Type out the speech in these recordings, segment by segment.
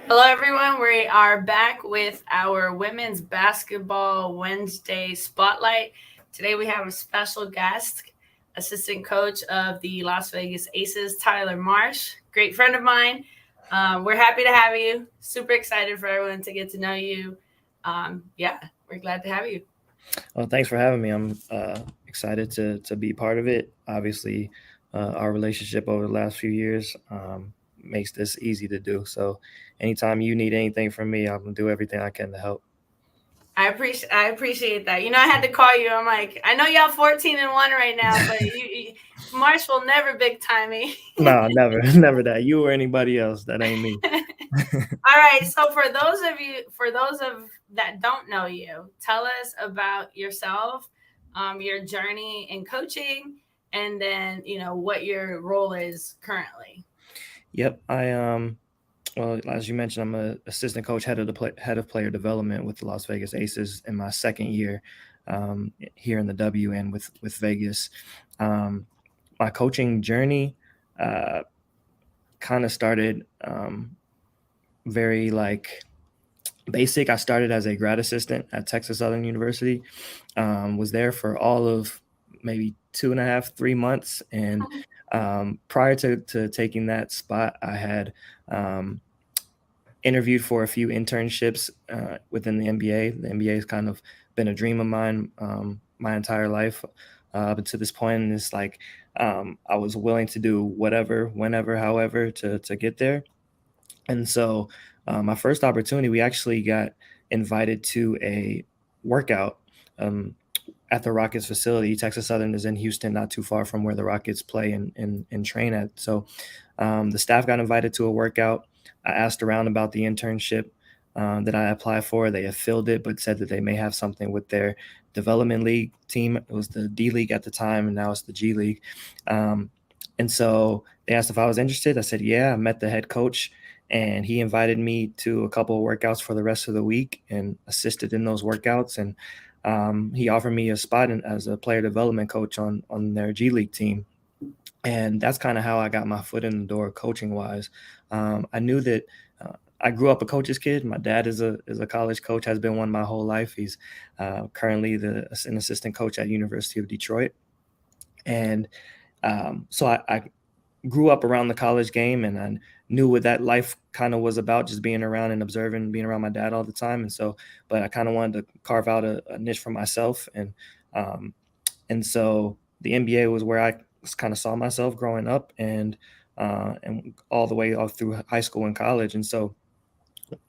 Hello, everyone. We are back with our Women's Basketball Wednesday Spotlight. Today, we have a special guest, assistant coach of the Las Vegas Aces, Tyler Marsh, great friend of mine. We're happy to have you. Super excited for everyone to get to know you. Yeah, we're glad to have you. Well, thanks for having me. I'm excited to be part of it. Obviously, our relationship over the last few years makes this easy to do. So, anytime you need anything from me, I'm gonna do everything I can to help. I appreciate that. I had to call you. I'm like, I know y'all 14-1 right now, but Marsh will never big time me. No, never, never that. You or anybody else. That ain't me. All right. So for those of that don't know you, tell us about yourself, your journey in coaching, and then what your role is currently. Yep. Well, as you mentioned, I'm a assistant coach, head of player development with the Las Vegas Aces in my second year here in the W and with Vegas. Um, my coaching journey uh, kind of started very basic. I started as a grad assistant at Texas Southern University. Was there for all of maybe 2.5, 3 months, and prior to taking that spot, I had interviewed for a few internships within the NBA. The NBA has kind of been a dream of mine my entire life up to this point, and it's like I was willing to do whatever, whenever, however to get there. And so, my first opportunity, we actually got invited to a workout um, at the Rockets facility. Texas Southern is in Houston, not too far from where the Rockets play and train at. So, the staff got invited to a workout. I asked around about the internship that I applied for. They have filled it, but said that they may have something with their development league team. It was the D League at the time, and now it's the G League. Um, and so they asked if I was interested. I said, yeah. I met the head coach, and he invited me to a couple of workouts for the rest of the week and assisted in those workouts. And he offered me a spot as a player development coach on their G League team. And that's kind of how I got my foot in the door coaching wise. I knew that I grew up a coach's kid. My dad is a college coach, has been one my whole life. He's currently an assistant coach at University of Detroit. And so I grew up around the college game, and I knew what that life kind of was about, just being around and observing, being around my dad all the time. And so, but I kind of wanted to carve out a niche for myself. Um, and so the NBA was where I kind of saw myself growing up and all the way all through high school and college. And so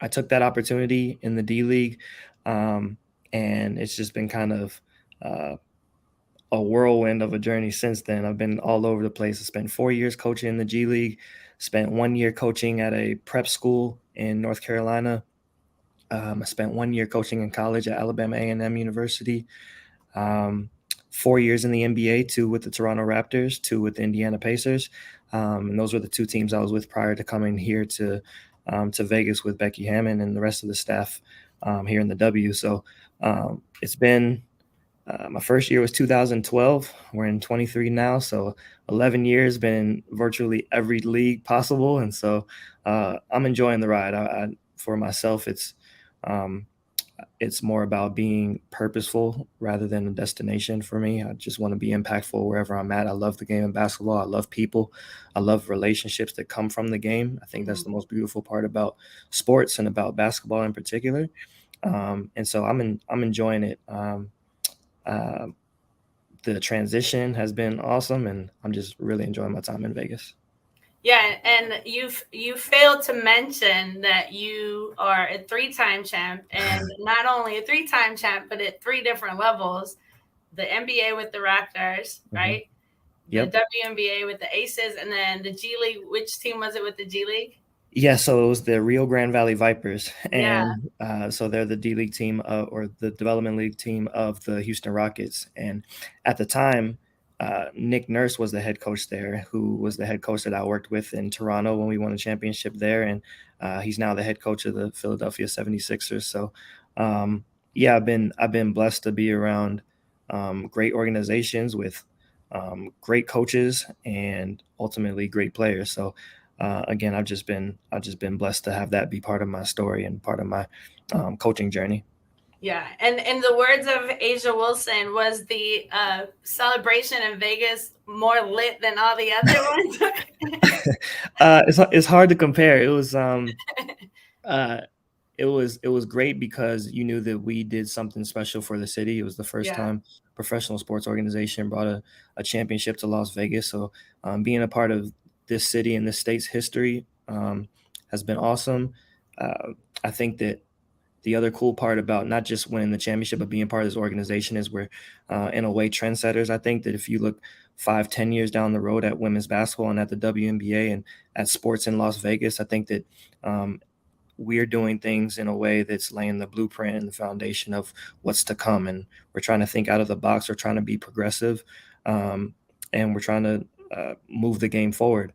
I took that opportunity in the D League. Um, and it's just been kind of, uh, a whirlwind of a journey since then. I've been all over the place. I spent 4 years coaching in the G League, spent 1 year coaching at a prep school in North Carolina. I spent 1 year coaching in college at Alabama A&M University. Um, 4 years in the NBA, two with the Toronto Raptors, two with the Indiana Pacers. And those were the two teams I was with prior to coming here to Vegas with Becky Hammond and the rest of the staff here in the W. So it's been my first year was 2012. We're in 23 now, so 11 years, been in virtually every league possible, and so I'm enjoying the ride. For myself, um, it's more about being purposeful rather than a destination for me. I just want to be impactful wherever I'm at. I love the game of basketball. I love people. I love relationships that come from the game. I think that's the most beautiful part about sports and about basketball in particular. And so I'm enjoying it. Uh, the transition has been awesome, and I'm just really enjoying my time in Vegas. Yeah, and you failed to mention that you are a three-time champ, and not only a three-time champ, but at three different levels: the NBA with the Raptors, Hmm. right? The Yep. WNBA with the Aces, and then the G League. Which team was it with the G League? Yeah, so it was the Rio Grande Valley Vipers, Yeah, and so they're the D League team or the development league team of the Houston Rockets. And at the time, Nick Nurse was the head coach there, who was the head coach that I worked with in Toronto when we won a championship there, and he's now the head coach of the Philadelphia 76ers. So, yeah, I've been blessed to be around great organizations with great coaches and ultimately great players. So again, I've just been blessed to have that be part of my story and part of my coaching journey. Yeah, and in the words of Asia Wilson, was the celebration in Vegas more lit than all the other ones? It's hard to compare. Uh, it was great because you knew that we did something special for the city. It was the first Yeah. time professional sports organization brought a championship to Las Vegas. So being a part of this city and this state's history has been awesome. I think that the other cool part about not just winning the championship, but being part of this organization is we're, in a way, trendsetters. I think that if you look 5, 10 years down the road at women's basketball and at the WNBA and at sports in Las Vegas, I think that we're doing things in a way that's laying the blueprint and the foundation of what's to come. And we're trying to think out of the box. We're trying to be progressive, and we're trying to move the game forward.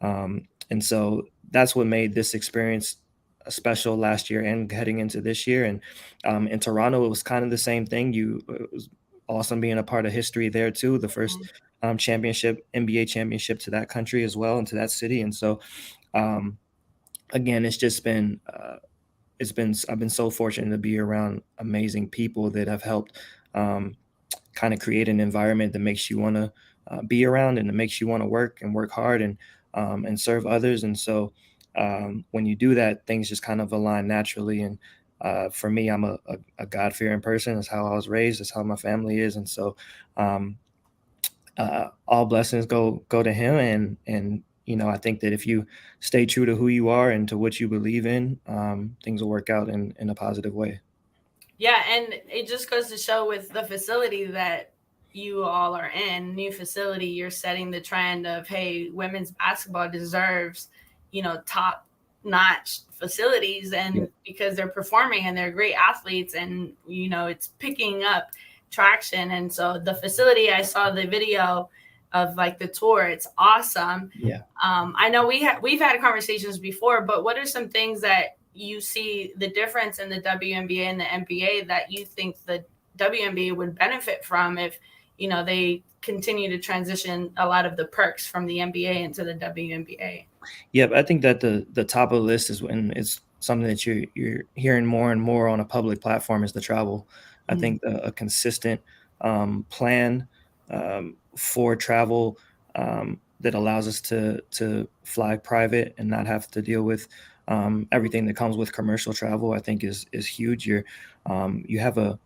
And so that's what made this experience special last year and heading into this year. And in Toronto, it was kind of the same thing. It was awesome being a part of history there too. The first championship, NBA championship to that country as well and to that city. And so, again, it's just been I've been so fortunate to be around amazing people that have helped kind of create an environment that makes you want to be around and that makes you want to work hard and serve others. And so when you do that, things just kind of align naturally. And for me, I'm a God-fearing person. That's how I was raised. That's how my family is. And so all blessings go to him. And I think that if you stay true to who you are and to what you believe in, things will work out in a positive way. Yeah, and it just goes to show with the facility that you all are in, new facility, you're setting the trend of, hey, women's basketball deserves, top notch facilities, and because they're performing and they're great athletes, and it's picking up traction. And so the facility, I saw the video of like the tour, it's awesome. Yeah. I know we've had conversations before, but what are some things that you see the difference in the WNBA and the NBA that you think the WNBA would benefit from if they continue to transition a lot of the perks from the NBA into the WNBA? Yeah, I think that the top of the list is when it's something that you're hearing more and more on a public platform is the travel. I think a consistent plan for travel that allows us to fly private and not have to deal with everything that comes with commercial travel, I think is huge. You have a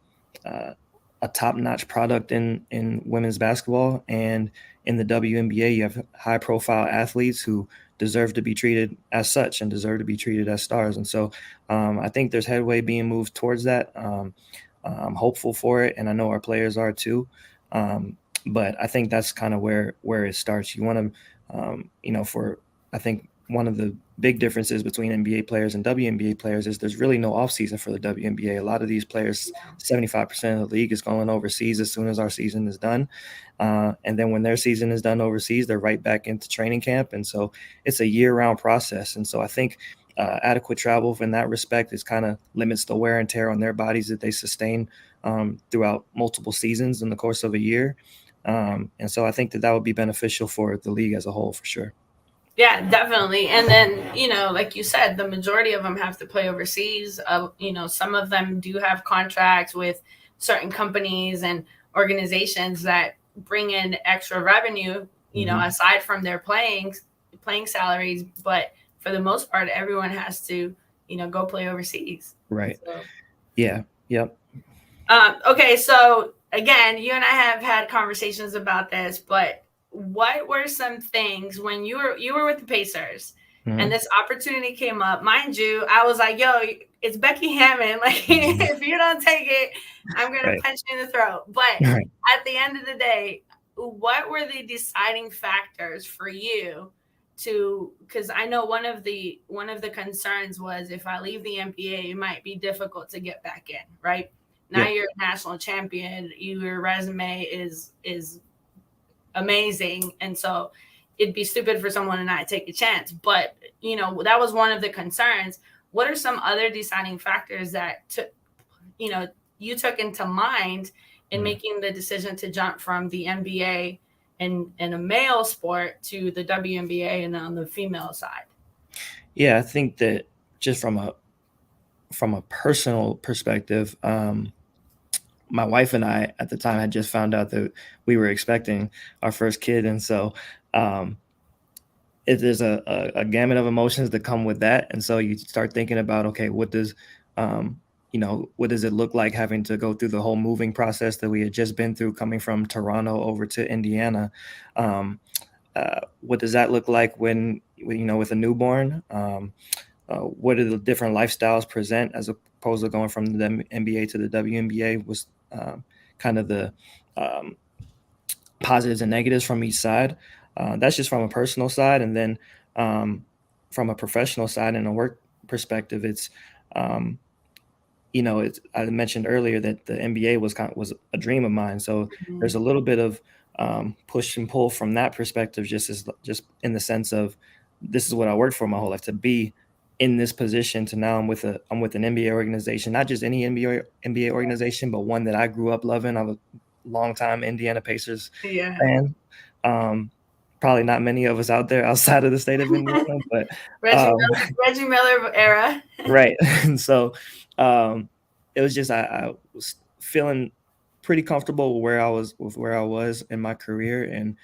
top-notch product in women's basketball, and in the WNBA, you have high-profile athletes who deserve to be treated as such and deserve to be treated as stars. And so I think there's headway being moved towards that. I'm hopeful for it, and I know our players are too. But I think that's kind of where it starts. You want to, I think one of the big differences between NBA players and WNBA players is there's really no offseason for the WNBA. A lot of these players, 75% of the league is going overseas as soon as our season is done. And then when their season is done overseas, they're right back into training camp. And so it's a year-round process. And so I think adequate travel in that respect is kind of limits the wear and tear on their bodies that they sustain throughout multiple seasons in the course of a year. And so I think that would be beneficial for the league as a whole, for sure. Yeah, definitely. And then, like you said, the majority of them have to play overseas. Some of them do have contracts with certain companies and organizations that bring in extra revenue, aside from their playing salaries. But for the most part, everyone has to, go play overseas. Right. So. Yeah. Yep. Okay. So again, you and I have had conversations about this, but what were some things when you were with the Pacers and this opportunity came up? Mind you, I was like, yo, it's Becky Hammond. Like, if you don't take it, I'm going to punch you in the throat. But at the end of the day, what were the deciding factors for you because I know one of the concerns was if I leave the NBA, it might be difficult to get back in, right? Now you're a national champion. Your resume is amazing, and so it'd be stupid for someone to not take a chance. But that was one of the concerns. What are some other deciding factors that you took into mind in making the decision to jump from the NBA in a male sport to the WNBA and on the female side? Yeah, I think that just from a personal perspective, my wife and I at the time had just found out that we were expecting our first kid, and so um, there's a gamut of emotions that come with that, and so you start thinking about, okay, what does what does it look like having to go through the whole moving process that we had just been through, coming from Toronto over to Indiana. What does that look like with a newborn? What do the different lifestyles present as opposed to going from the NBA to the WNBA was kind of the um, positives and negatives from each side. That's just from a personal side, and then um, from a professional side and a work perspective, it's um, I mentioned earlier that the NBA was a dream of mine. So there's Mhm. a little bit of push and pull from that perspective, just in the sense of this is what I worked for my whole life to be in this position. To now I'm with an NBA organization, not just any NBA organization, but one that I grew up loving. I'm a longtime Indiana Pacers Yeah. fan. Um, Probably not many of us out there outside of the state of Indiana, but Reggie um, Miller, Reggie Miller era. right. And so um, it was just I was feeling pretty comfortable where I was in my career, and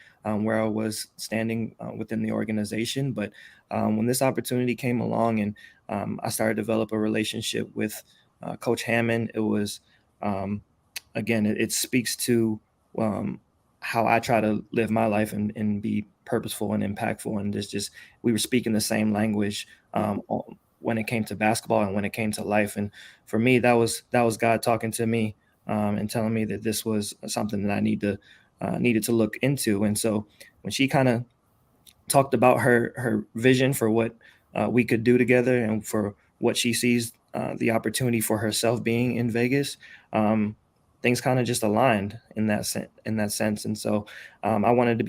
where I was standing within the organization. But when this opportunity came along, and I started to develop a relationship with Coach Hammond, it was um, again, it speaks to um, how I try to live my life and be purposeful and impactful. And just we were speaking the same language when it came to basketball and when it came to life. And for me, that was God talking to me and telling me that this was something that I needed to look into. And so when she kind of talked about her vision for what we could do together, and for what she sees the opportunity for herself being in Vegas. Things kind of just aligned in that sense, and so I wanted to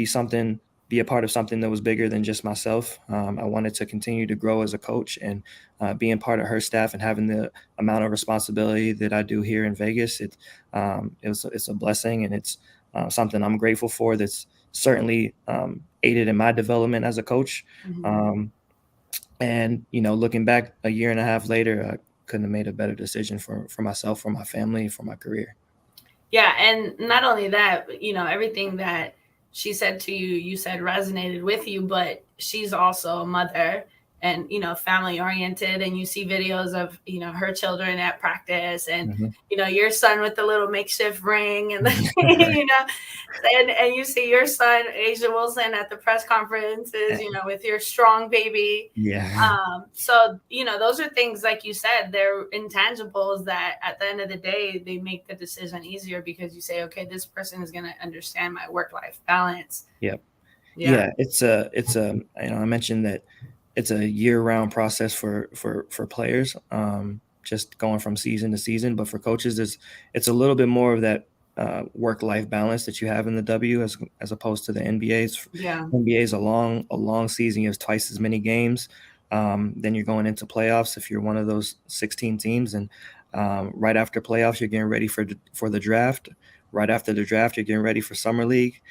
be a part of something that was bigger than just myself. I wanted to continue to grow as a coach, and being part of her staff and having the amount of responsibility that I do here in Vegas. It's a blessing, and it's something I'm grateful for. That's certainly aided in my development as a coach. Mhm. Um, and looking back a year and a half later, I couldn't have made a better decision for myself, for my family, for my career. Yeah, and not only that, but, everything that she said to you, you said resonated with you, but she's also a mother and, family oriented. And you see videos of, her children at practice, and, Mhm. your son with the little makeshift ring, and, and you see your son, Asia Wilson, at the press conferences, with your strong baby. Yeah. So, those are things, like you said, they're intangibles that at the end of the day, they make the decision easier, because you say, okay, this person is going to understand my work life balance. Yep. Yeah. Yeah, I mentioned that it's a year-round process for players, just going from season to season. But for coaches, it's a little bit more of that work-life balance that you have in the W as opposed to the NBA's. Yeah. NBA is a long season. You have twice as many games. Then you're going into playoffs if you're one of those 16 teams, and right after playoffs, you're getting ready for the draft. Right after the draft, you're getting ready for summer league.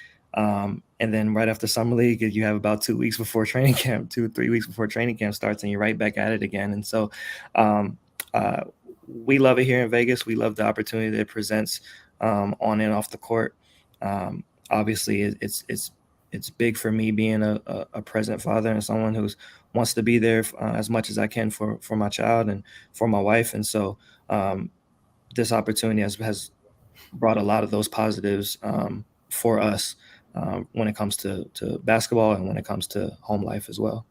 And then right after summer league, you have about 2 weeks before training camp, 2 or 3 weeks before training camp starts, and you're right back at it again. And so um, uh, we love it here in Vegas. We love the opportunity that it presents on and off the court. Obviously, it's big for me being a present father and someone who wants to be there as much as I can for my child and for my wife. And so um, this opportunity has brought a lot of those positives for us when it comes to basketball and when it comes to home life as well.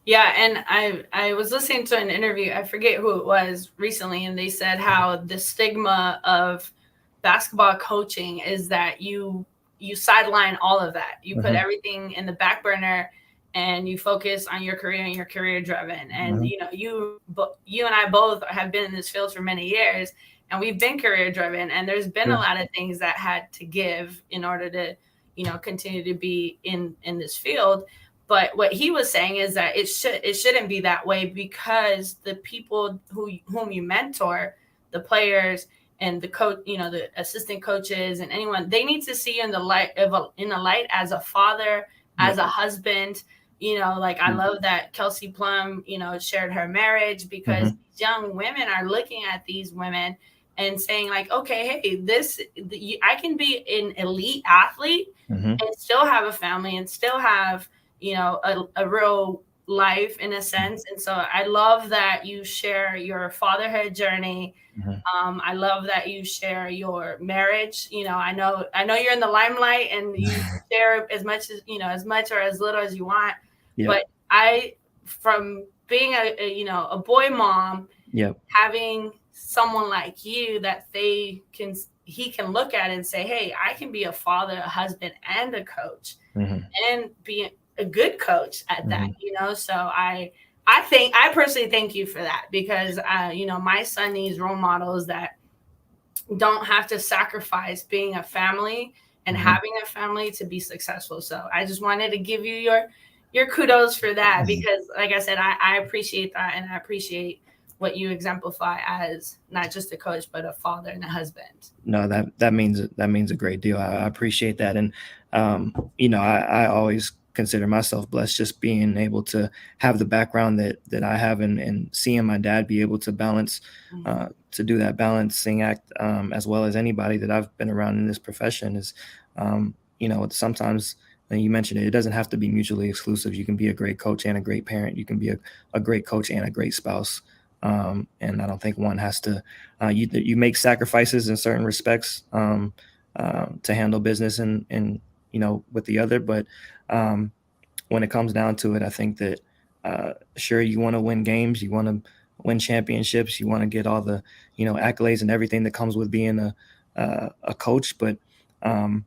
Yeah, and I was listening to an interview, I forget who it was recently, and they said how the stigma of basketball coaching is that you sideline all of that. You put Hmm. everything in the back burner, and you focus on your career, and you're career driven. And Hmm. you and I both have been in this field for many years, and we've been career driven, and there's been a Yeah. lot of things that had to give in order to, continue to be in this field. But what he was saying is that it shouldn't be that way, because the people whom you mentor, the players and the coach, the assistant coaches and anyone, they need to see you in the light as a father, as Yep. a husband, Like I Mm. love that Kelsey Plum, shared her marriage, because Mhm. young women are looking at these women and saying like, okay, hey, I can be an elite athlete Mhm. and still have a family and still have, a real life in a Mhm. sense. And so I love that you share your fatherhood journey. Mhm. I love that you share your marriage. I know you're in the limelight and you share as much or as little as you want. Yep. But from being a boy mom, Yep. having someone like you that he can look at and say, hey, I can be a father, a husband, and a coach, Mhm. and be a good coach at that. Mhm. So I personally thank you for that, because my son needs role models that don't have to sacrifice being a family and Mhm. having a family to be successful. So I just wanted to give you your kudos for that, Mhm. because like I said, I appreciate that, and I appreciate what you exemplify as not just a coach but a father and a husband. No, that means a great deal. I appreciate that, and I always consider myself blessed just being able to have the background that I have, and seeing my dad be able to balance, Mhm. to do that balancing act, as well as anybody that I've been around in this profession is, sometimes. And you mentioned it doesn't have to be mutually exclusive. You can be a great coach and a great parent. You can be a great coach and a great spouse. And I don't think one has to, you make sacrifices in certain respects, to handle business and with the other. But um, when it comes down to it, I think that, sure, you want to win games, you want to win championships, you want to get all the accolades and everything that comes with being a coach. But um,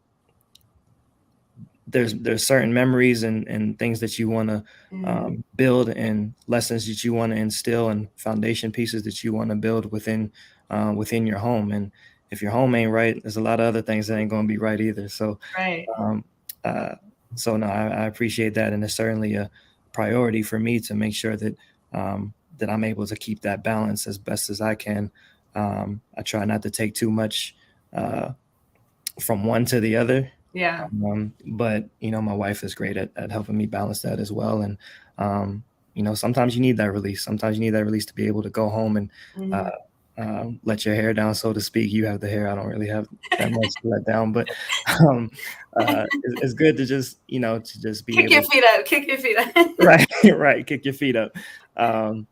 there's certain memories and things that you want to, Mm, build, and lessons that you want to instill, and foundation pieces that you want to build within your home. And if your home ain't right, there's a lot of other things that ain't going to be right either. So right. um, uh, no, I appreciate that, and it's certainly a priority for me to make sure that I'm able to keep that balance as best as I can. I try not to take too much, uh, from one to the other. Yeah. But my wife is great at helping me balance that as well. And sometimes you need that release. Sometimes you need that release to be able to go home and, uh, Mhm. let your hair down, so to speak. You have the hair. I don't really have that much to let down, but um, it's good to just be Kick your able, feet up. Kick your feet up. right, right, kick your feet up. Um,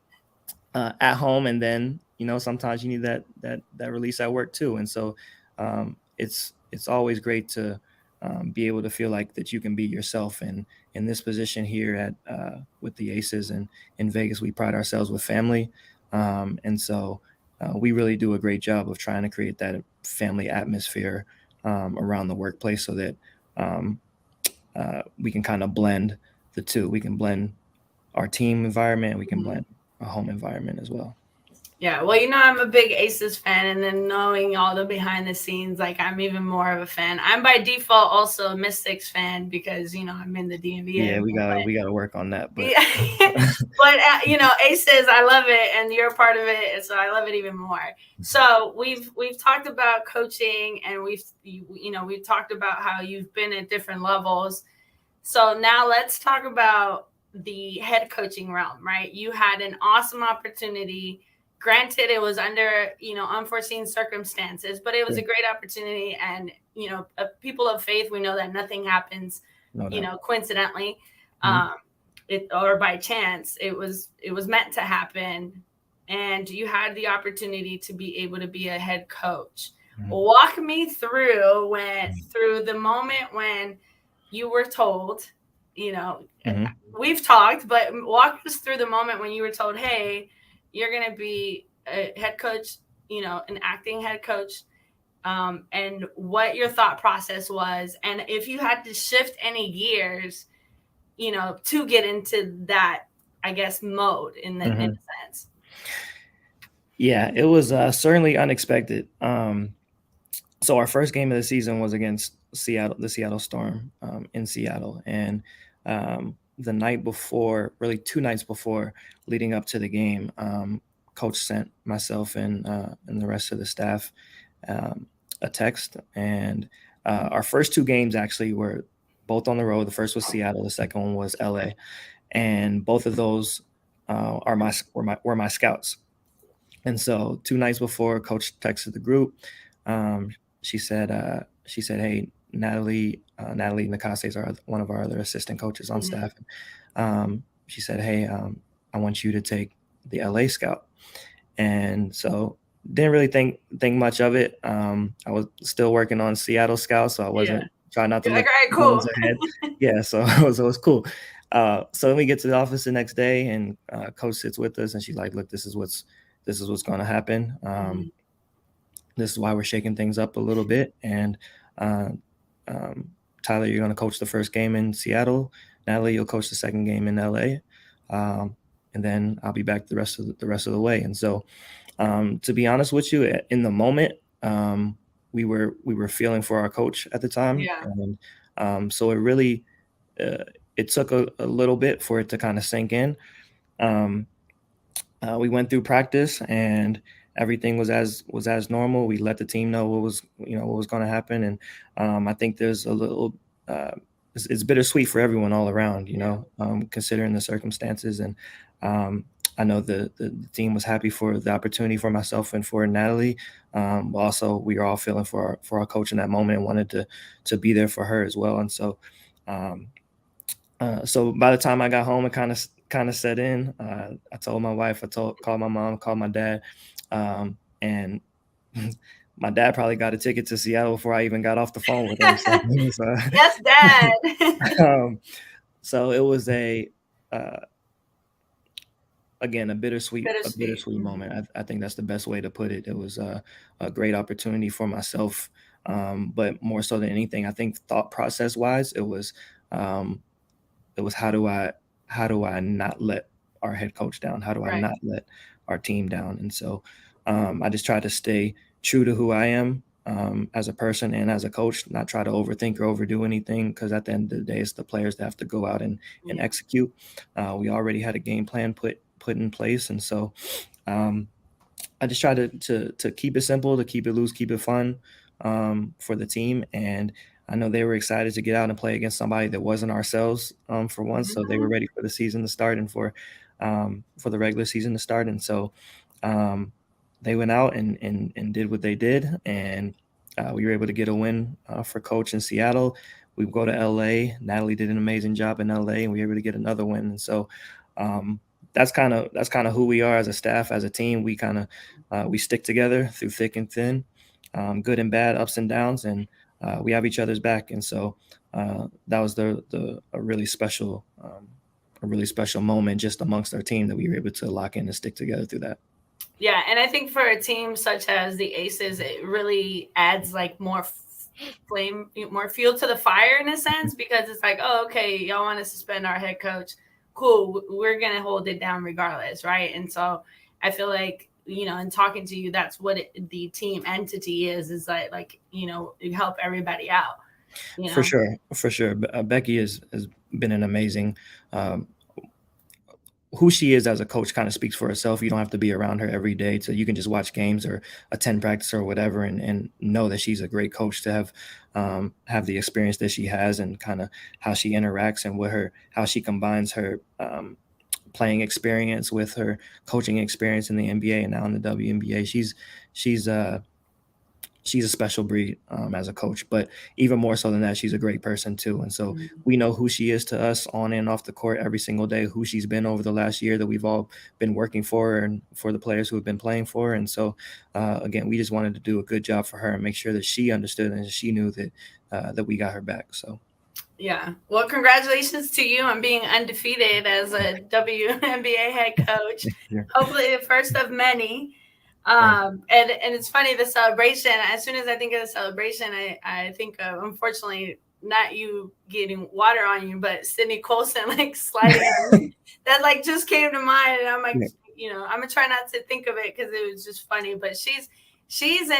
at home, and then sometimes you need that release at work too. And so it's always great to, be able to feel like that you can be yourself. And in this position here at, with the Aces and in Vegas, we pride ourselves with family, and so we really do a great job of trying to create that family atmosphere, around the workplace, so that, um, we can kind of blend the two. We can blend our team environment, we can blend a home environment as well. Yeah, well, I'm a big Aces fan, and then knowing all the behind the scenes, like I'm even more of a fan. I'm by default also a Mystics fan, because I'm in the DMV Yeah, area. we gotta work on that, but Yeah, but Aces, I love it, and you're a part of it, and so I love it even more. So we've talked about coaching, and we've talked about how you've been at different levels. So now let's talk about the head coaching realm, right? You had an awesome opportunity. Granted, it was under unforeseen circumstances, but it was a sure, great opportunity. And people of faith, we know that nothing happens, no doubt. coincidentally, Mhm, um, or by chance. It was meant to happen, and you had the opportunity to be able to be a head coach. mhm, Walk me through mhm, the moment when you were told, you know, mhm, we've talked, but walk us through the moment when you were told, hey, you're going to be a head coach, an acting head coach, and what your thought process was. And if you had to shift any gears, to get into that, I guess, mode in mhm. a sense. Yeah, it was, certainly unexpected. So our first game of the season was against the Seattle Storm, in Seattle, and the night before, really 2 nights before, leading up to the game, coach sent myself and the rest of the staff, um, a text. And our first two games actually were both on the road. The first was Seattle, the second one was LA. and both of those were my scouts. And so 2 nights before, Coach texted the group. Um, she said, "Hey, Natalie Nakase is one of our other assistant coaches on Mhm. staff. She said, "Hey, I want you to take the LA scout." And so didn't really think much of it. I was still working on Seattle scout, so I Yeah. wasn't trying not to You're like, look all right, months cool. ahead. Yeah, so it was cool. So then we get to the office the next day, and coach sits with us, and she's like, "Look, this is what's going to happen. Mhm. This is why we're shaking things up a little bit. And uh, um, Tyler, you're going to coach the first game in Seattle. Natalie, you'll coach the second game in LA, and then I'll be back the rest of the way." And so, to be honest with you, in the moment, we were feeling for our coach at the time, Yeah. and so it really it took a little bit for it to kind of sink in. Um, we went through practice and everything was as normal. We let the team know what was going to happen, and I think there's a little. It's bittersweet for everyone all around, Yeah. considering the circumstances. And I know the team was happy for the opportunity for myself and for Natalie. But also, we are all feeling for our coach in that moment and wanted to be there for her as well. And so, um, so by the time I got home, it kind of set in. I told my wife, called my mom, called my dad, and my dad probably got a ticket to Seattle before I even got off the phone with him. So it was, Yes, Dad. um, so it was uh, again a Bittersweet. bittersweet Mhm. moment. I think that's the best way to put it. It was a great opportunity for myself, but more so than anything, I think thought process wise, um, it was how do I not let our head coach down? How do I Right. not let our team down? And so I just try to stay true to who I am as a person and as a coach, not try to overthink or overdo anything, because at the end of the day, it's the players that have to go out and Yeah. execute. We already had a game plan put in place, and so um, I just try to keep it simple, to keep it loose, keep it fun for the team. And I know they were excited to get out and play against somebody that wasn't ourselves for once. So they were Mhm. ready for the season to start and for the regular season to start. And so um, they went out and did what they did, and we were able to get a win for coach in Seattle. We go to LA. Natalie did an amazing job in LA, and we were able to get another win. And so um, that's kind of who we are as a staff, as a team. We stick together through thick and thin, good and bad, ups and downs, and we have each other's back. And so that was the a really special moment just amongst our team that we were able to lock in and stick together through that. Yeah, and I think for a team such as the Aces, it really adds like more flame, more fuel to the fire in a sense, because it's like, oh, okay, y'all want to suspend our head coach, cool, we're gonna hold it down regardless, right? And so I feel like, in talking to you, that's what the team entity is like you help everybody out, you For know. sure, for sure. Becky has been an amazing um, who she is as a coach kind of speaks for herself. You don't have to be around her every day, so you can just watch games or attend practice or whatever, and know that she's a great coach to have the experience that she has, and kind of how she interacts and how she combines her playing experience with her coaching experience in the NBA and now in the WNBA. She's she's a special breed as a coach, but even more so than that, she's a great person too. And so Mhm. we know who she is to us on and off the court every single day, who she's been over the last year that we've all been working for her and for the players who have been playing for her. And so, again, we just wanted to do a good job for her and make sure that she understood and she knew that we got her back. So, Yeah. Well, congratulations to you on being undefeated as a WNBA head coach. yeah, Hopefully, the first of many. thank And it's funny, the celebration. As soon as I think of the celebration, I think of, unfortunately, not you getting water on you, but Sydney Colson like sliding on you. you. That like just came to mind, and I'm like, Yeah, I'm gonna try not to think of it because it was just funny. But she's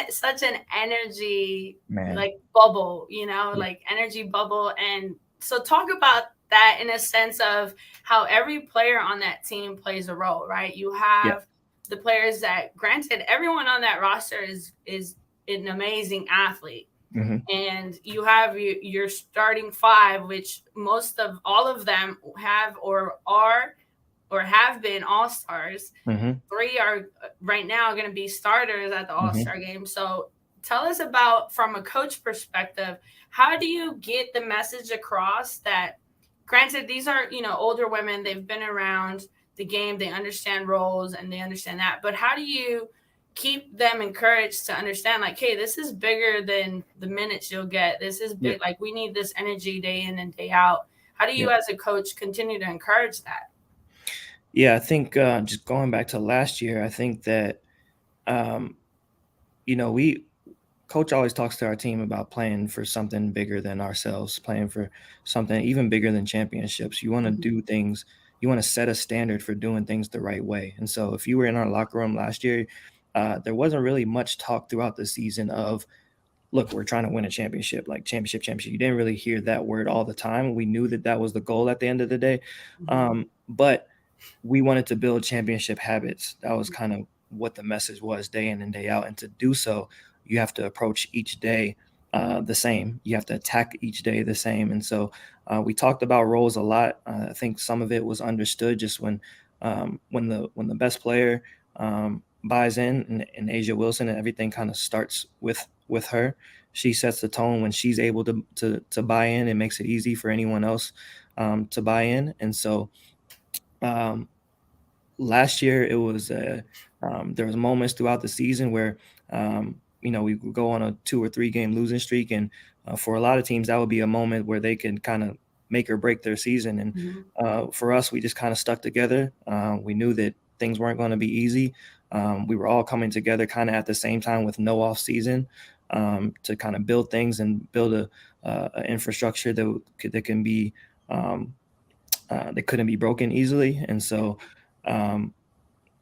such an energy man. like bubble, Yeah, like energy bubble. And so talk about that in a sense of how every player on that team plays a role, right? You yeah, have the players that, granted, everyone on that roster is an amazing athlete, Mm-hmm. and you have your starting five, which most of all of them have or are or have been all stars. Mm-hmm. Three are right now going to be starters at the All Mm-hmm. Star game. So tell us about, from a coach perspective, how do you get the message across that, granted, these are, older women, they've been around the game, they understand roles and they understand that, but how do you keep them encouraged to understand, like, hey, this is bigger than the minutes you'll get, this is Yeah. big, like, we need this energy day in and day out. How do Yeah. you as a coach continue to encourage that? Yeah. I think just going back to last year, I think that um, we coach always talks to our team about playing for something bigger than ourselves, playing for something even bigger than championships. You want to Mhm. do things, you want to set a standard for doing things the right way. And so if you were in our locker room last year, there wasn't really much talk throughout the season of, look, we're trying to win a championship, like championship. You didn't really hear that word all the time. We knew that that was the goal at the end of the day. Mhm. But we wanted to build championship habits. That was kind of what the message was day in and day out. And to do so, you have to approach each day the same. You have to attack each day the same. And so we talked about roles a lot. I think some of it was understood just when the best player buys in, and Asia Wilson, and everything kind of starts with her. She sets the tone when she's able to buy in. It makes it easy for anyone else to buy in. And so um, last year it was there was moments throughout the season where we would go on a 2 or 3 game losing streak, and for a lot of teams that would be a moment where they can kind of make or break their season. And Mhm. for us, we just kind of stuck together. We knew that things weren't going to be easy. We were all coming together kind of at the same time with no off season to kind of build things and build a infrastructure that can be that couldn't be broken easily. And so um,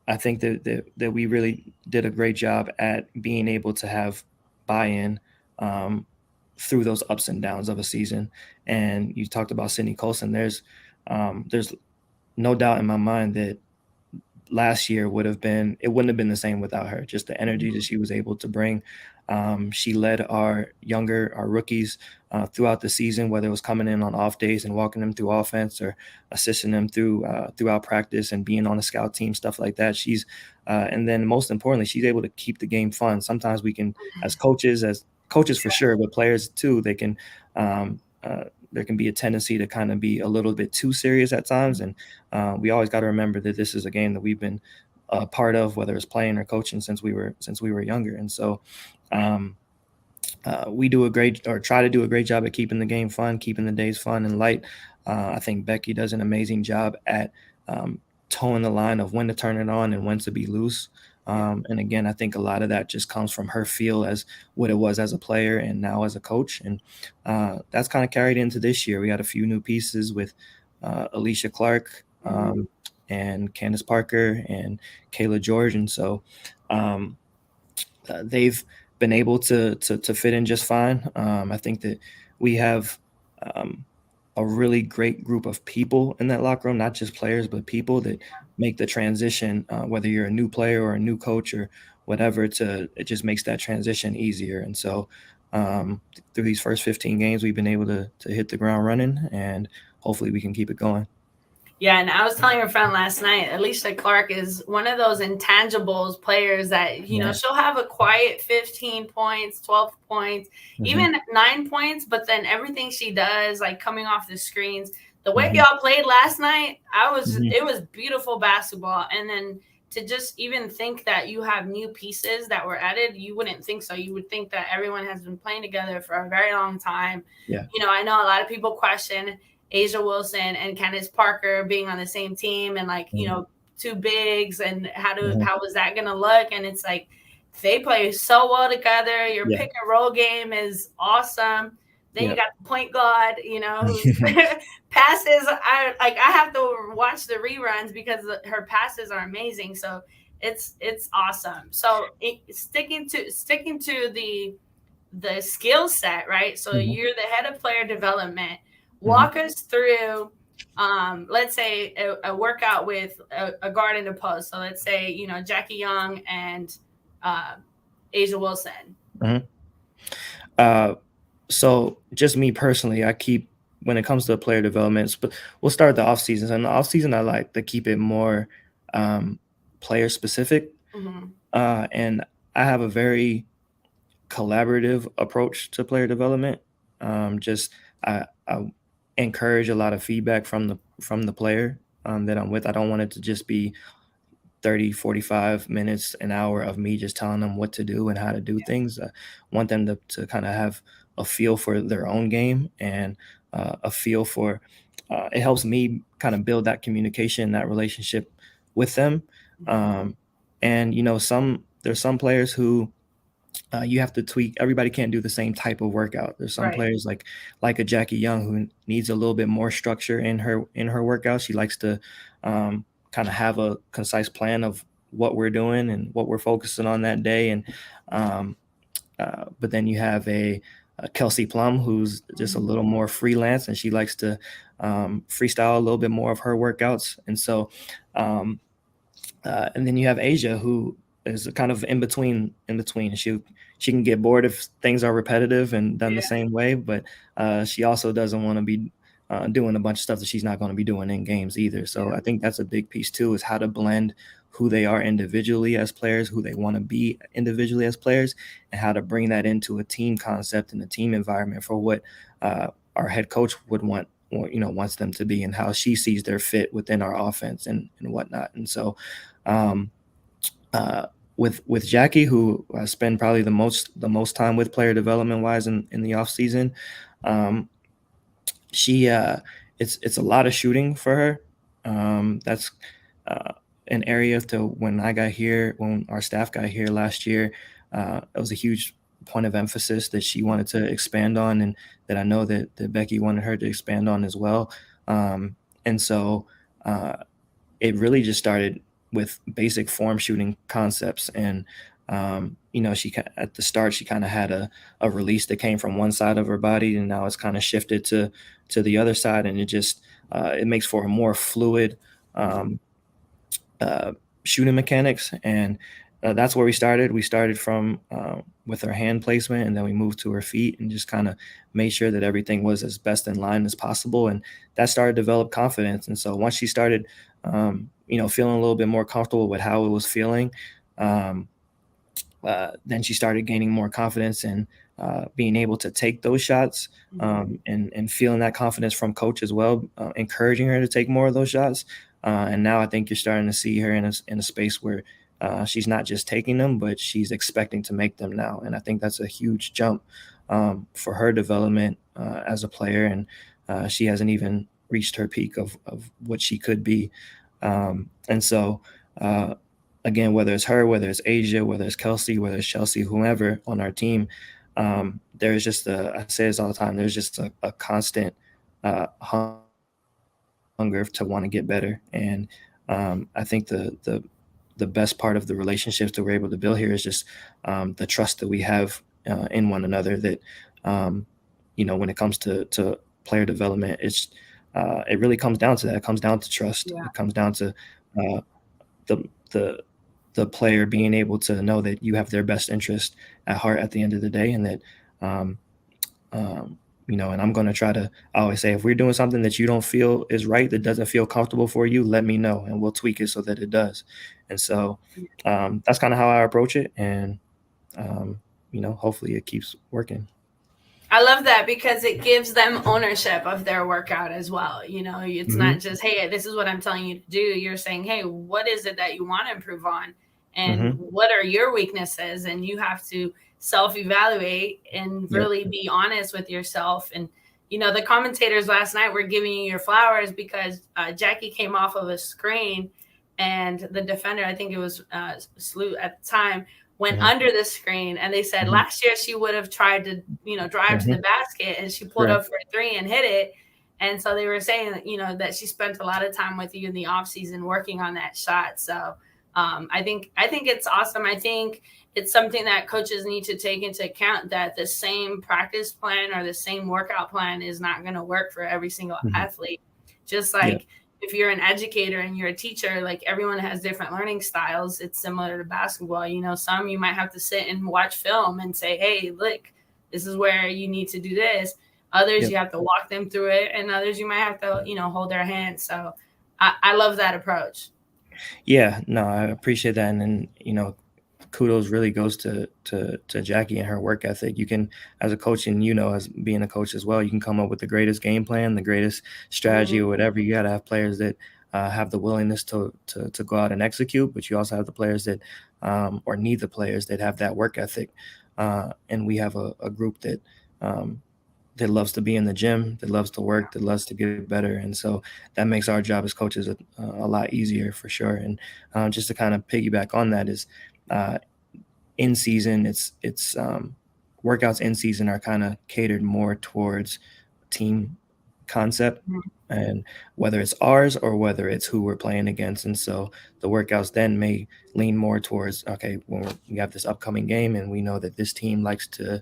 I think that we really did a great job at being able to have buy-in um, through those ups and downs of a season. And you talked about Sydney Colson. There's no doubt in my mind that last year it wouldn't have been the same without her. Just the energy that Mhm. she was able to bring. She led our rookies throughout the season, whether it was coming in on off days and walking them through offense, or assisting them throughout practice and being on the scout team, stuff like that. And then most importantly, she's able to keep the game fun. Sometimes we can, as coaches for sure, but players too, there can be a tendency to kind of be a little bit too serious at times. And we always got to remember that this is a game that we've been part of, whether it's playing or coaching, since we were younger. And so we try to do a great job at keeping the game fun, keeping the days fun and light. I think Becky does an amazing job at um, towing the line of when to turn it on and when to be loose. Yeah. And again, I think a lot of that just comes from her feel as what it was as a player and now as a coach. And that's kind of carried into this year. We got a few new pieces with Alicia Clark Mhm. and Candace Parker and Kayla George. And so they've been able to fit in just fine. I think that we have um, a really great group of people in that locker room, not just players, but people that make the transition, whether you're a new player or a new coach or whatever, it just makes that transition easier. And so through these first 15 games, we've been able to hit the ground running, and hopefully we can keep it going. Yeah, and I was telling a friend last night, Alicia Clark is one of those intangibles players that, Yeah. she'll have a quiet 15 points, 12 points, Hmm. even 9 points, but then everything she does, like coming off the screens, the way Hmm. y'all played last night, Hmm. it was beautiful basketball. And then to just even think that you have new pieces that were added, you wouldn't think so. You would think that everyone has been playing together for a very long time. Yeah. I know a lot of people question Asia Wilson and Candace Parker being on the same team, and like, Hmm. two bigs, and Hmm. how was that gonna look? And it's like they play so well together. Your Yeah. pick and roll game is awesome. Then you Yeah. got the point guard, who's passes. I have to watch the reruns because her passes are amazing. So it's awesome. So sticking to the skill set, right? So Hmm. you're the head of player development. Hmm. Walk us through, let's say a workout with a guard and a post. So let's say, Jackie Young and uh, Asia Wilson. Hmm. Uh, so just me personally, I keep when it comes to player developments, but we'll start the off season. So in the off season, I like to keep it more um, player specific, Hmm. and I have a very collaborative approach to player development. Just I encourage a lot of feedback from the player that I'm with. I don't want it to just be 30, 45 minutes, an hour of me just telling them what to do and how to do things. I want them to kind of have a feel for their own game and a feel for it helps me kind of build that communication, that relationship with them. Um, and there's some players who you have to tweak. Everybody can't do the same type of workout. There's some Right. players like a Jackie Young who needs a little bit more structure in her workout. She likes to kind of have a concise plan of what we're doing and what we're focusing on that day. And um, but then you have a Kelsey Plum who's just a Mhm. little more freelance, and she likes to freestyle a little bit more of her workouts. And so um, and then you have Asia, who is kind of in between. In between, she can get bored if things are repetitive and done the Yeah. same way, but she also doesn't want to be doing a bunch of stuff that she's not going to be doing in games either. So Yeah. I think that's a big piece too, is how to blend who they are individually as players, who they want to be individually as players, and how to bring that into a team concept and a team environment for what our head coach would want, or wants them to be, and how she sees their fit within our offense and whatnot. And so um, uh, with Jackie, who I spend probably the most time with player development wise in the off season. Um, she it's a lot of shooting for her. That's uh, an area to when our staff got here last year. It was a huge point of emphasis that she wanted to expand on, and that I know that Becky wanted her to expand on as well. And so uh, it really just started with basic form shooting concepts. And at the start she kind of had a release that came from one side of her body, and now it's kind of shifted to the other side, and it makes for a more fluid um, uh, shooting mechanics. And that's where we started from with her hand placement, and then we moved to her feet and just kind of made sure that everything was as best in line as possible. And that started to develop confidence. And so once she started feeling a little bit more comfortable with how it was feeling, um, then she started gaining more confidence and being able to take those shots, Mhm. and feeling that confidence from coach as well, encouraging her to take more of those shots. And now I think you're starting to see her in a space where she's not just taking them, but she's expecting to make them now. And I think that's a huge jump for her development as a player. And she hasn't even reached her peak of what she could be. And so, uh, again, whether it's her, whether it's Asia, whether it's Kelsey, whether it's Chelsea, whomever on our team, there's just I say this all the time, there's just a constant hunger to want to get better. And I think the best part of the relationships that we're able to build here is just the trust that we have in one another. That when it comes to player development, it really comes down to that. It comes down to trust. Yeah. It comes down to uh, the the the player being able to know that you have their best interest at heart at the end of the day, and that um, and I'm going to try to I always say, if we're doing something that you don't feel is right, that doesn't feel comfortable for you, let me know and we'll tweak it so that it does. And so that's kind of how I approach it. And hopefully it keeps working. I love that because it gives them ownership of their workout as well. It's Hmm. not just, hey, this is what I'm telling you to do. You're saying, hey, what is it that you want to improve on? And Hmm. what are your weaknesses? And you have to self evaluate and Yep. really be honest with yourself. And, the commentators last night were giving you your flowers because Jackie came off of a screen and the defender, I think it was Sloot at the time, went Hmm. under the screen, and they said Hmm. last year she would have tried to drive to the Hmm. basket, and she pulled Right. up for a three and hit it. And so they were saying that that she spent a lot of time with you in the off season working on that shot. So I think it's awesome. I think it's something that coaches need to take into account, that the same practice plan or the same workout plan is not going to work for every single Hmm. athlete. Just Yep. like if you're an educator and you're a teacher, like everyone has different learning styles. It's similar to basketball. Some you might have to sit and watch film and say, hey, look, this is where you need to do this. Others Yep. you have to walk them through it, and others you might have to, hold their hand. So I love that approach. Yeah, no, I appreciate that. And then, kudos really goes to Jackie and her work ethic. You can, as a coach, and as being a coach as well, you can come up with the greatest game plan, the greatest strategy, or Mhm. whatever. You got to have players that have the willingness to go out and execute, but you also have the players that, or need the players that have that work ethic. And we have a group um, that loves to be in the gym, that loves to work, that loves to get better. And so that makes our job as coaches a lot easier for sure. And just to kind of piggyback on that is uh, in season, it's workouts in season are kind of catered more towards team concept, Mhm. and whether it's ours or whether it's who we're playing against. And so the workouts then may lean more towards, okay, when we have this upcoming game and we know that this team likes to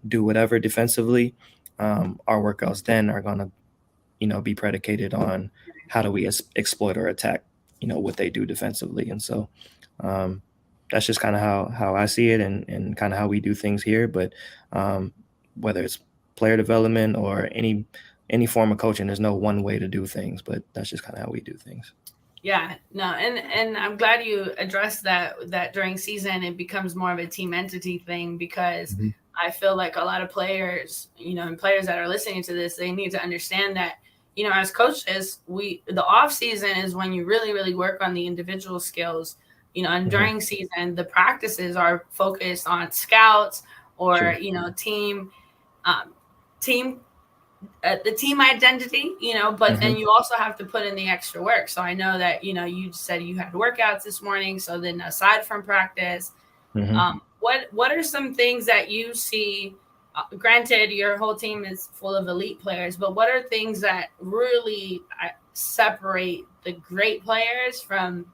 do whatever defensively, our workouts then are going to be predicated on how do we exploit or attack what they do defensively. And so um, that's just kind of how I see it, and kind of how we do things here. But um, whether it's player development or any form of coaching, there's no one way to do things, but that's just kind of how we do things. Yeah, no, and I'm glad you addressed that during season it becomes more of a team entity thing, because Mhm. I feel like a lot of players, and players that are listening to this, they need to understand that, as coaches, the off season is when you really really work on the individual skills, and Mhm. during season the practices are focused on scouts or, Sure. um, team the team identity, but then Mhm. you also have to put in the extra work. So I know that, you said you had workouts this morning. So then aside from practice, Mhm. what are some things that you see? Granted, your whole team is full of elite players, but what are things that really separate the great players from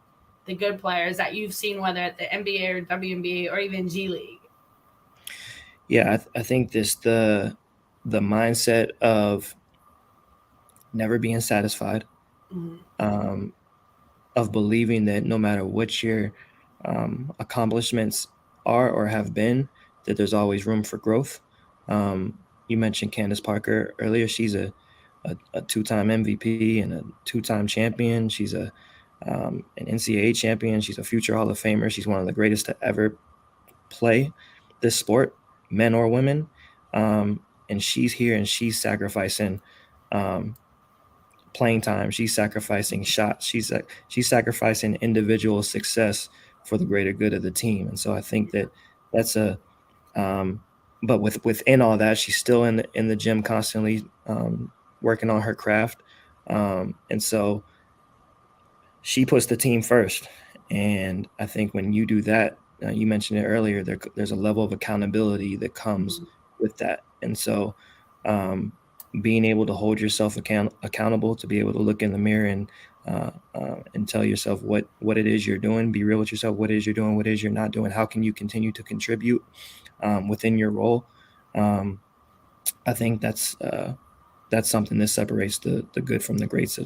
the good players that you've seen, whether at the NBA or WNBA or even G League? Yeah, I think the mindset of never being satisfied, Mm-hmm. um, of believing that no matter what your accomplishments are or have been, that there's always room for growth. You mentioned Candace Parker earlier. She's a two-time MVP and a two-time champion. She's an NCAA champion. She's a future Hall of Famer. She's one of the greatest to ever play this sport, men or women. And she's here and she's sacrificing um, playing time. She's sacrificing shots. She's sacrificing individual success for the greater good of the team. And so I think that that's a um, but within all that, she's still in the gym constantly, working on her craft. And so she puts the team first. And I think when you do that, you mentioned it earlier, there's a level of accountability that comes with that. And so um, being able to hold yourself accountable, to be able to look in the mirror and tell yourself what it is you're doing, be real with yourself, what it is you're doing, what it is you're not doing, how can you continue to contribute within your role. Um, I think that's something that separates the good from the greats,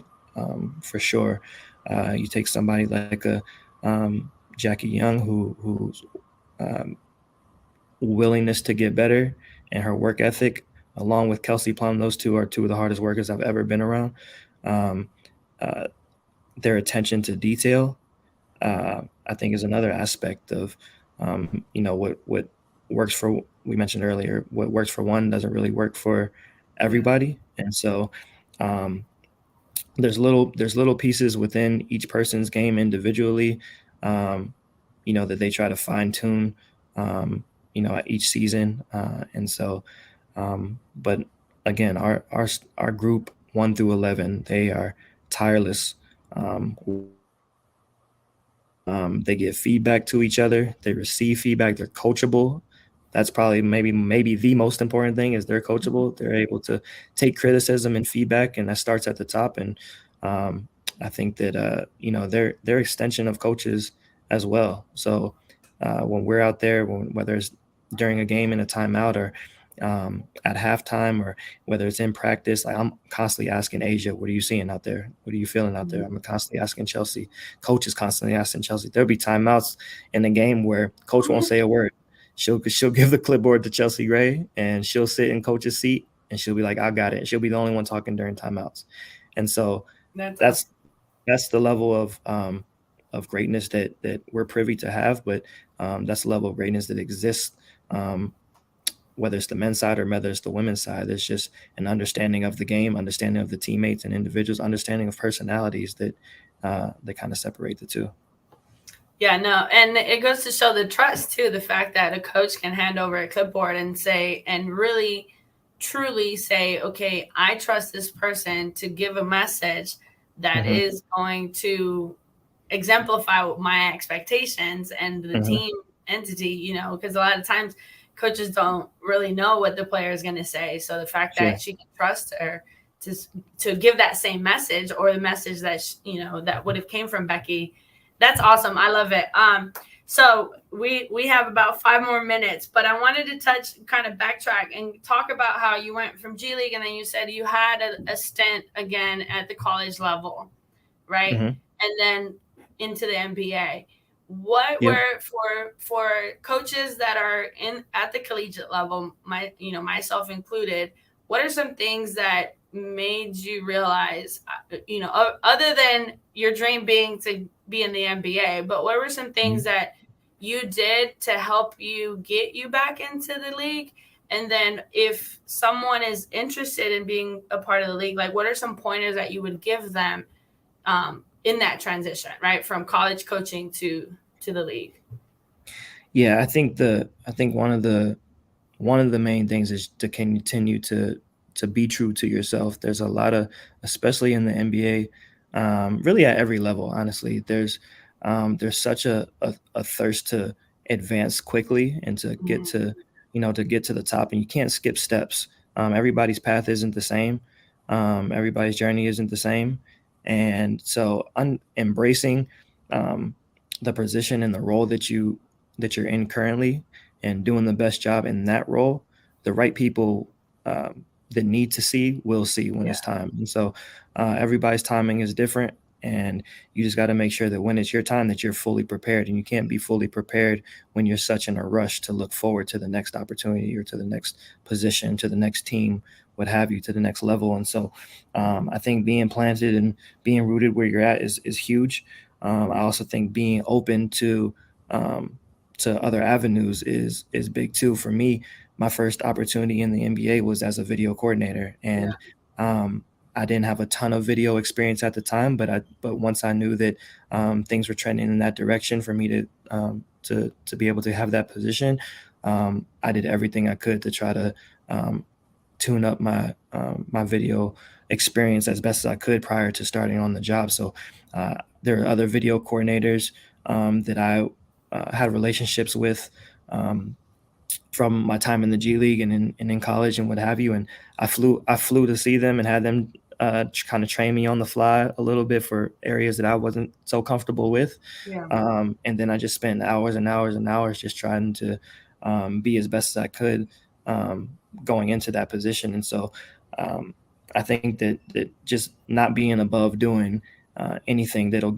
for sure. You take somebody like a Jackie Young, whose um, willingness to get better and her work ethic, along with Kelsey Plum, those two are two of the hardest workers I've ever been around. Um, uh, their attention to detail, I think, is another aspect of what works for. We mentioned earlier, what works for one doesn't really work for Yeah. everybody, and so um, there's little pieces within each person's game individually, um, that they try to fine tune, at each season, and so, but again, our group 1 through 11, they are tireless. Um, they give feedback to each other. They receive feedback. They're coachable. That's probably maybe the most important thing is they're coachable. They're able to take criticism and feedback, and that starts at the top. And um, I think that they're extension of coaches as well. So when we're out there, whether it's during a game in a timeout or at halftime, or whether it's in practice, like I'm constantly asking Asia, what are you seeing out there? What are you feeling out there? I'm constantly asking Chelsea. Coach is constantly asking Chelsea. There'll be timeouts in the game where coach won't say a word. she'll give the clipboard to Chelsea Gray, and she'll sit in coach's seat, and she'll be like, "I got it." And she'll be the only one talking during timeouts. And so That's that's awesome. that's the level of greatness that we're privy to have, but that's the level of greatness that exists. Whether it's the men's side or whether it's the women's side, there's just an understanding of the game, understanding of the teammates and individuals, understanding of personalities that kind of separate the two. Yeah, no, and it goes to show the trust too. The fact that a coach can hand over a clipboard and say, and really, truly say, okay, I trust this person to give a message that Mm-hmm. is going to exemplify my expectations and the Mm-hmm. team entity, because a lot of times coaches don't really know what the player is going to say. So the fact Sure. that she can trust her to give that same message, or the message that that would have came from Becky, that's awesome. I love it. So we have about 5 more minutes, but I wanted to kind of backtrack and talk about how you went from G League, and then you said you had a stint again at the college level, right? Mm-hmm. And then into the NBA. What Yep. were for coaches that are in at the collegiate level, myself included, what are some things that made you realize, other than your dream being to be in the NBA, but what were some things Mm-hmm. that you did to help you get you back into the league? And then if someone is interested in being a part of the league, like what are some pointers that you would give them in that transition, right, from college coaching to the league? Yeah, I think one of the main things is to continue to be true to yourself. There's a lot of, especially in the NBA, really at every level. Honestly, there's such a thirst to advance quickly and to get Mhm. to the top, and you can't skip steps. Everybody's path isn't the same. Everybody's journey isn't the same, and so embracing um, the position and the role that you're in currently, and doing the best job in that role, the right people that need to see will see when Yeah. it's time. And so everybody's timing is different, and you just got to make sure that when it's your time that you're fully prepared. And you can't be fully prepared when you're such in a rush to look forward to the next opportunity or to the next position, to the next team, what have you, to the next level. And so I think being planted and being rooted where you're at is huge. I also think being open um, to other avenues is big too. For me, my first opportunity in the NBA was as a video coordinator, Yeah. and um, I didn't have a ton of video experience at the time, but once I knew that things were trending in that direction for me to be able to have that position, I did everything I could to try to um, tune up my video experience as best as I could prior to starting on the job. So there are other video coordinators that I had relationships with um, from my time in the G League and in college and what have you. And I flew to see them and had them kind of train me on the fly a little bit for areas that I wasn't so comfortable with. Yeah. And then I just spent hours and hours and hours just trying to be as best as I could um, going into that position. And so um, I think that just not being above doing anything that'll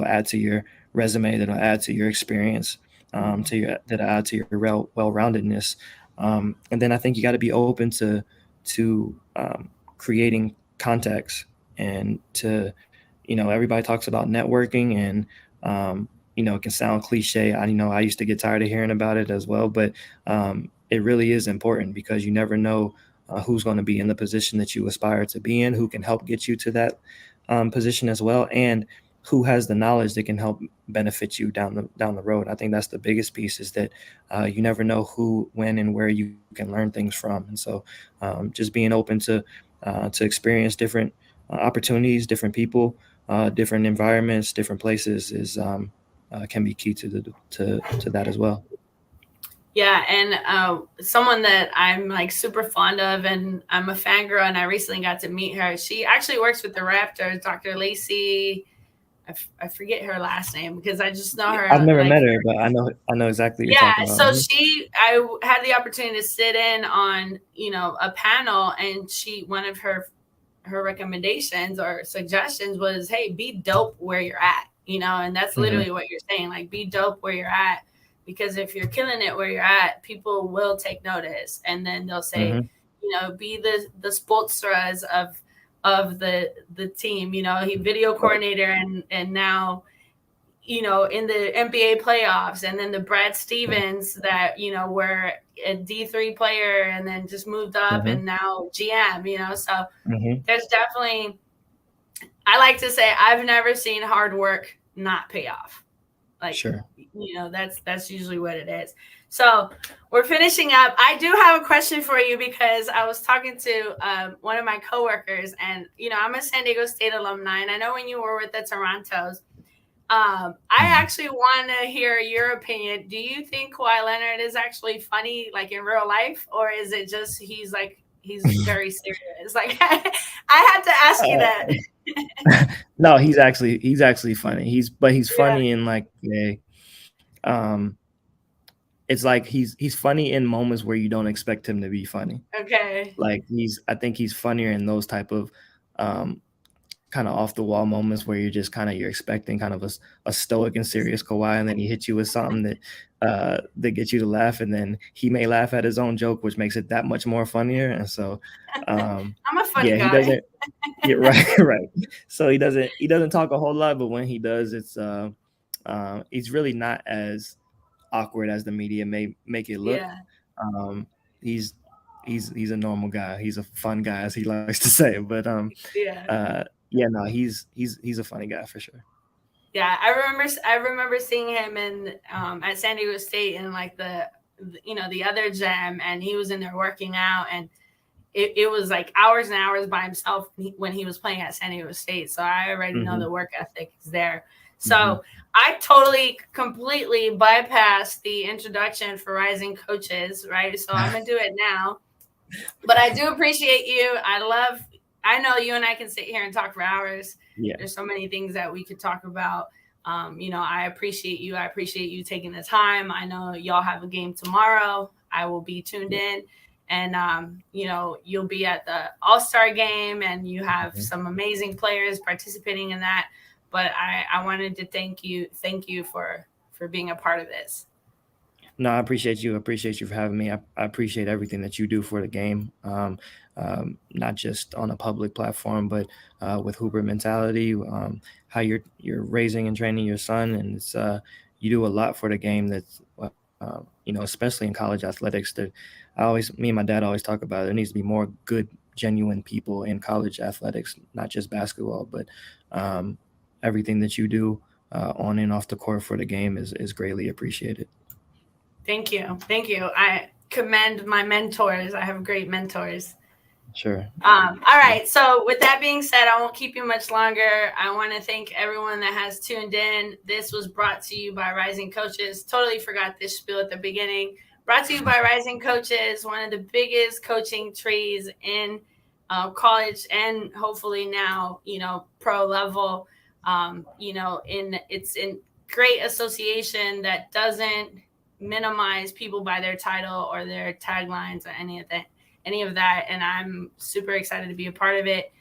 add to your resume, that'll add to your experience, Mhm. that add to your well-roundedness. And then I think you got to be open to creating contacts, and to, everybody talks about networking, and it can sound cliche. I used to get tired of hearing about it as well, but it really is important, because you never know who's going to be in the position that you aspire to be in, who can help get you to that position as well, and who has the knowledge that can help benefit you down the road. I think that's the biggest piece, is that you never know who, when, and where you can learn things from. And so just being open to experience different opportunities, different people, different environments, different places is can be key to that as well. Yeah, and someone that I'm like super fond of, and I'm a fangirl, and I recently got to meet her. She actually works with the Raptors, Dr. Lacey. I forget her last name because I just know I've her never like. met her, but I know exactly what you're Yeah, talking about. so Mhm. I had the opportunity to sit in on, a panel, and one of her recommendations or suggestions was, hey, be dope where you're at, and that's Mhm. literally what you're saying, like be dope where you're at, because if you're killing it where you're at, people will take notice, and then they'll say, be the sportsstars of the team. He video coordinator, and now in the NBA playoffs, and then the Brad Stevens that were a D3 player and then just moved up and now GM. So there's definitely, I like to say, I've never seen hard work not pay off. Like, sure. That's usually what it is. So we're finishing up. I do have a question for you, because I was talking to one of my coworkers, and I'm a San Diego State alumni, and I know when you were with the Torontos, I actually want to hear your opinion. Do you think Kawhi Leonard is actually funny, like in real life, or is it just he's very serious? Like, I had to ask you that. No, he's actually funny. He's funny in like it's like he's funny in moments where you don't expect him to be funny. Okay. Like I think he's funnier in those type of kind of off the wall moments where you're expecting kind of a stoic and serious Kawhi, and then he hits you with something that gets you to laugh, and then he may laugh at his own joke, which makes it that much more funnier. And so I'm a funny guy. He doesn't. Yeah, right. So he doesn't talk a whole lot, but when he does, it's he's really not as awkward as the media may make it look. Yeah. He's a normal guy. He's a fun guy, as he likes to say. But no, he's a funny guy for sure. Yeah, I remember seeing him at San Diego State in like the other gym, and he was in there working out, and it was like hours and hours by himself when he was playing at San Diego State. So I already know the work ethic is there. So I totally, completely bypassed the introduction for rising coaches, right? So I'm going to do it now. But I do appreciate you. I know you and I can sit here and talk for hours. Yeah. There's so many things that we could talk about. I appreciate you. I appreciate you taking the time. I know y'all have a game tomorrow. I will be tuned in. And, you'll be at the All-Star game, and you have some amazing players participating in that. But I wanted to thank you for being a part of this. No, I appreciate you. I appreciate you for having me. I appreciate everything that you do for the game, not just on a public platform, but with Hooper Mentality, how you're raising and training your son. And it's you do a lot for the game that's, especially in college athletics. That me and my dad always talk about it. There needs to be more good, genuine people in college athletics, not just basketball, but everything that you do on and off the court for the game is greatly appreciated. Thank you. I commend my mentors. I have great mentors. Sure. All right. So with that being said, I won't keep you much longer. I want to thank everyone that has tuned in. This was brought to you by Rising Coaches. Totally forgot this spiel at the beginning. Brought to you by Rising Coaches, one of the biggest coaching trees in college, and hopefully now, pro level. It's in great association that doesn't minimize people by their title or their taglines or any of that. And I'm super excited to be a part of it.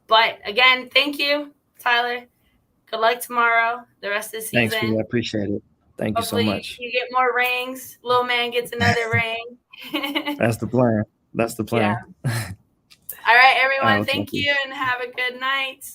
But again, thank you, Tyler. Good luck tomorrow, the rest of the season. Thanks, I appreciate it. Thank Hopefully you so much. You get more rings. Little man gets another ring. That's the plan. Yeah. All right, everyone. Thank you and have a good night.